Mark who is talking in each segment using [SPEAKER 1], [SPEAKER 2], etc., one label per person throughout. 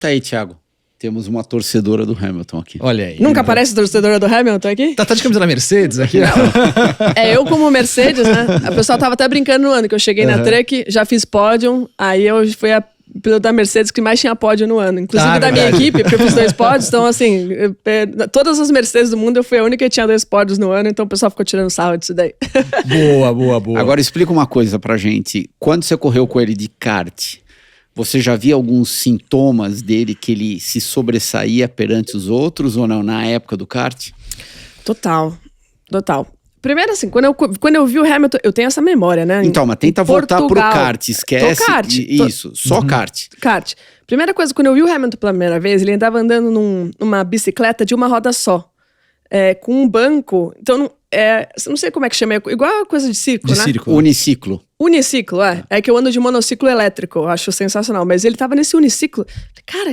[SPEAKER 1] Tá aí, Thiago. Temos uma torcedora do Hamilton aqui.
[SPEAKER 2] Olha aí.
[SPEAKER 3] Nunca aparece torcedora do Hamilton aqui?
[SPEAKER 2] Tá de camisa da Mercedes aqui?
[SPEAKER 3] Eu como Mercedes, né? A pessoa tava até brincando no ano, que eu cheguei na Truck, já fiz pódio, aí eu fui a piloto da Mercedes que mais tinha pódio no ano. Inclusive da minha equipe, porque eu fiz 2 pódios, então assim, todas as Mercedes do mundo eu fui a única que tinha 2 pódios no ano, então o pessoal ficou tirando sarro disso daí.
[SPEAKER 2] Boa.
[SPEAKER 1] Agora explica uma coisa pra gente. Quando você correu com ele de kart, você já via alguns sintomas dele que ele se sobressaía perante os outros ou não, na época do kart?
[SPEAKER 3] Total. Primeiro assim, quando eu vi o Hamilton, eu tenho essa memória, né?
[SPEAKER 1] Então, mas tenta voltar pro kart, esquece.
[SPEAKER 3] Kart.
[SPEAKER 1] Isso, só kart.
[SPEAKER 3] Kart. Primeira coisa, quando eu vi o Hamilton pela primeira vez, ele andava andando numa bicicleta de uma roda só. Com um banco, então não sei como é que chama, igual a coisa de círculo, né?
[SPEAKER 1] Uniciclo.
[SPEAKER 3] Uniciclo, é que eu ando de monociclo elétrico, eu acho sensacional, mas ele tava nesse uniciclo,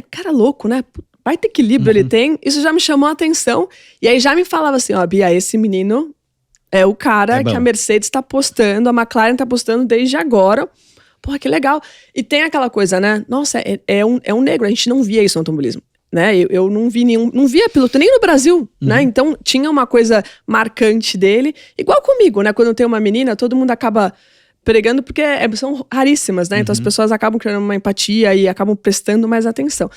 [SPEAKER 3] cara louco, né? Baita equilíbrio ele tem, isso já me chamou a atenção, e aí já me falava assim, ó, Bia, esse menino é o cara que a Mercedes tá apostando, a McLaren tá apostando desde agora, porra, que legal. E tem aquela coisa, né, nossa, é um negro, a gente não via isso no automobilismo. Né? Eu não vi não via piloto nem no Brasil, né? Então tinha uma coisa marcante dele, igual comigo, né? Quando tem uma menina, todo mundo acaba pregando porque são raríssimas, né? Então as pessoas acabam criando uma empatia e acabam prestando mais atenção.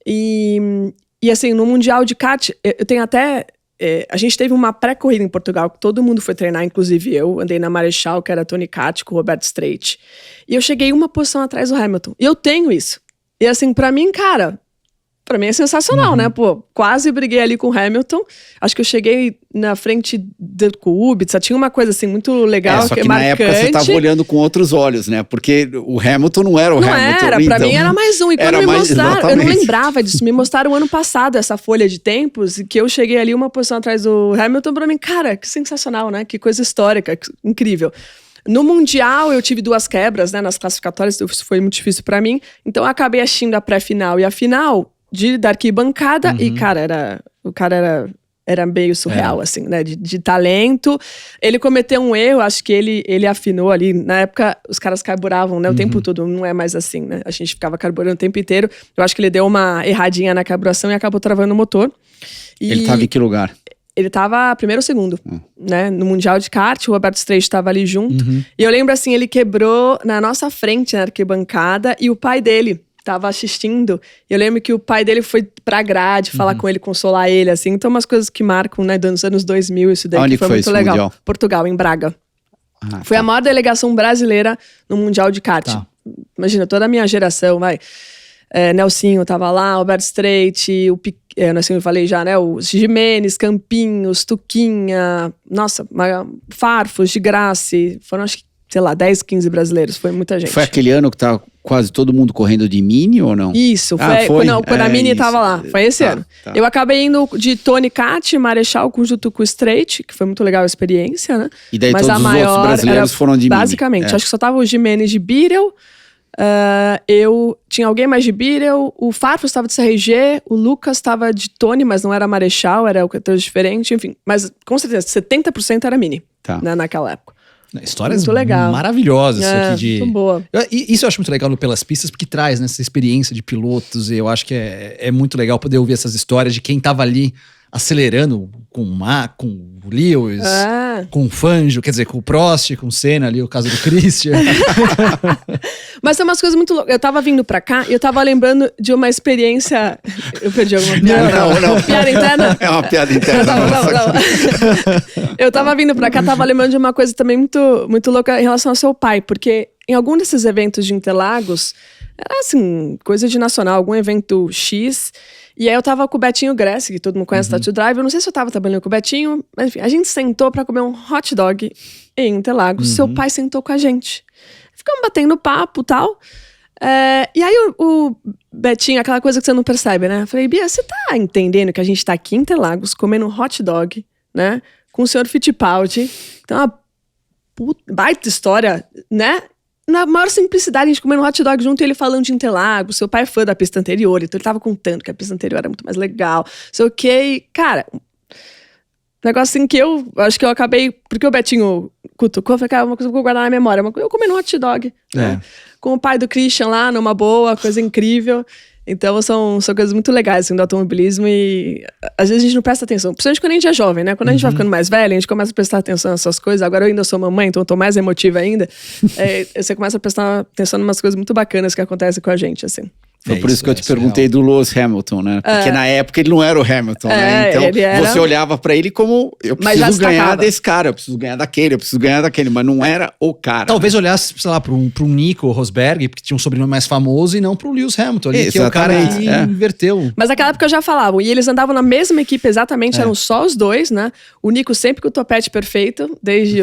[SPEAKER 3] E assim, no Mundial de kart, eu tenho até... a gente teve uma pré-corrida em Portugal, que todo mundo foi treinar, inclusive eu. Andei na Marechal, que era Tony Kart, com o Roberto Strait. E eu cheguei uma posição atrás do Hamilton. E eu tenho isso. E assim, pra mim, cara... Pra mim é sensacional, né? Pô, quase briguei ali com o Hamilton. Acho que eu cheguei na frente do Kubica. Tinha uma coisa assim muito legal,
[SPEAKER 1] só
[SPEAKER 3] que
[SPEAKER 1] na
[SPEAKER 3] marcante.
[SPEAKER 1] época você tava olhando com outros olhos, né? Porque o Hamilton não era o Hamilton.
[SPEAKER 3] Não era, pra mim era mais um. E quando me mostraram,
[SPEAKER 1] exatamente.
[SPEAKER 3] eu não lembrava disso. Me mostraram ano passado essa folha de tempos, que eu cheguei ali uma posição atrás do Hamilton. Pra mim, cara, que sensacional, né? Que coisa histórica, que incrível. No Mundial, eu tive 2 quebras, né? Nas classificatórias, isso foi muito difícil pra mim. Então, eu acabei assistindo a pré-final e a final... da arquibancada, e o cara era meio surreal, assim, né, de talento. Ele cometeu um erro, acho que ele afinou ali, na época os caras carburavam, né, o tempo todo, não é mais assim, né, a gente ficava carburando o tempo inteiro. Eu acho que ele deu uma erradinha na carburação e acabou travando o motor.
[SPEAKER 1] Ele tava em que lugar?
[SPEAKER 3] Ele tava primeiro ou segundo, né, no Mundial de kart, o Roberto Strait estava ali junto, e eu lembro assim, ele quebrou na nossa frente, na arquibancada, e o pai dele tava assistindo, eu lembro que o pai dele foi pra grade falar com ele, consolar ele, assim, então umas coisas que marcam, né, dos anos 2000, isso daí.
[SPEAKER 1] Onde
[SPEAKER 3] que foi muito legal.
[SPEAKER 1] Mundial?
[SPEAKER 3] Portugal, em Braga. Foi a maior delegação brasileira no Mundial de kart. Imagina, toda a minha geração, vai. Nelsinho tava lá, Roberto Strait, assim, eu falei já, né, o Jimenez, Campinhos, Tuquinha, nossa, Farfus, de Graça, foram acho que, sei lá, 10, 15 brasileiros, foi muita gente.
[SPEAKER 1] Foi aquele ano que tá quase todo mundo correndo de Mini ou não?
[SPEAKER 3] Isso, foi. Quando a Mini tava lá, foi esse ano. Tá. Eu acabei indo de Tony Kart, Marechal, junto com o Strait, que foi muito legal a experiência, né?
[SPEAKER 1] E daí todos os outros brasileiros foram de Mini.
[SPEAKER 3] Basicamente, acho que só tava o Jimenez de Beetle, eu tinha alguém mais de Beetle, o Farfus estava de CRG, o Lucas estava de Tony, mas não era Marechal, era o coisa diferente, enfim. Mas com certeza, 70% era Mini, né, naquela época.
[SPEAKER 2] Histórias maravilhosas isso aqui
[SPEAKER 3] muito boa.
[SPEAKER 2] Isso eu acho muito legal no Pelas Pistas, porque traz, né, essa experiência de pilotos, e eu acho que é muito legal poder ouvir essas histórias de quem tava ali acelerando com o Lewis, com o Fangio, quer dizer, com o Prost, com o Senna ali, o caso do Christian.
[SPEAKER 3] Mas tem umas coisas muito loucas. Eu tava vindo pra cá e eu tava lembrando de uma experiência... Eu perdi alguma piada?
[SPEAKER 1] Não.
[SPEAKER 3] Piada interna?
[SPEAKER 1] É uma piada interna.
[SPEAKER 3] Não. Eu tava vindo pra cá, tava lembrando de uma coisa também muito, muito louca em relação ao seu pai, porque em algum desses eventos de Interlagos, era assim, coisa de nacional, algum evento X... E aí eu tava com o Betinho Gressi, que todo mundo conhece, Tattoo Drive. Eu não sei se eu tava trabalhando com o Betinho, mas enfim, a gente sentou pra comer um hot dog em Interlagos. Seu pai sentou com a gente. Ficamos batendo papo e tal. E aí o Betinho, aquela coisa que você não percebe, né? Eu falei, Bia, você tá entendendo que a gente tá aqui em Interlagos comendo um hot dog, né? Com o senhor Fittipaldi. Então, uma baita história, né? Na maior simplicidade, a gente comendo um hot dog junto e ele falando de Interlagos. Seu pai é fã da pista anterior, então ele tava contando que a pista anterior era muito mais legal. Sei o quê. Cara, um negócio assim que eu acho que eu acabei... Porque o Betinho cutucou, eu falei, cara, uma coisa que eu vou guardar na memória. Eu comendo um hot dog, né? Com o pai do Christian lá, numa boa, coisa incrível. Então são coisas muito legais, assim, do automobilismo e às vezes a gente não presta atenção. Principalmente quando a gente é jovem, né? Quando a gente vai ficando mais velho, a gente começa a prestar atenção nessas coisas. Agora eu ainda sou mamãe, então eu tô mais emotiva ainda. Você começa a prestar atenção em umas coisas muito bacanas que acontecem com a gente, assim.
[SPEAKER 1] Foi por isso que eu te perguntei do Lewis Hamilton, né? Porque na época ele não era o Hamilton, né? Então você olhava pra ele como eu preciso ganhar desse cara, eu preciso ganhar daquele, eu preciso ganhar daquele, mas não era o cara.
[SPEAKER 2] Talvez olhasse, sei lá, pra um Nico Rosberg, porque tinha um sobrenome mais famoso, e não pro Lewis Hamilton, ali, que é o cara que inverteu.
[SPEAKER 3] Mas naquela época já falavam, e eles andavam na mesma equipe exatamente, eram só os dois, né? O Nico sempre com o topete perfeito, desde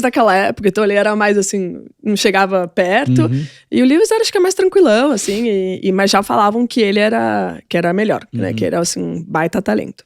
[SPEAKER 3] aquela época, então ele era mais assim, não chegava perto, e o Lewis era, acho que mais tranquilão, assim, mas já falavam que ele era melhor, né? Que era, assim, um baita talento.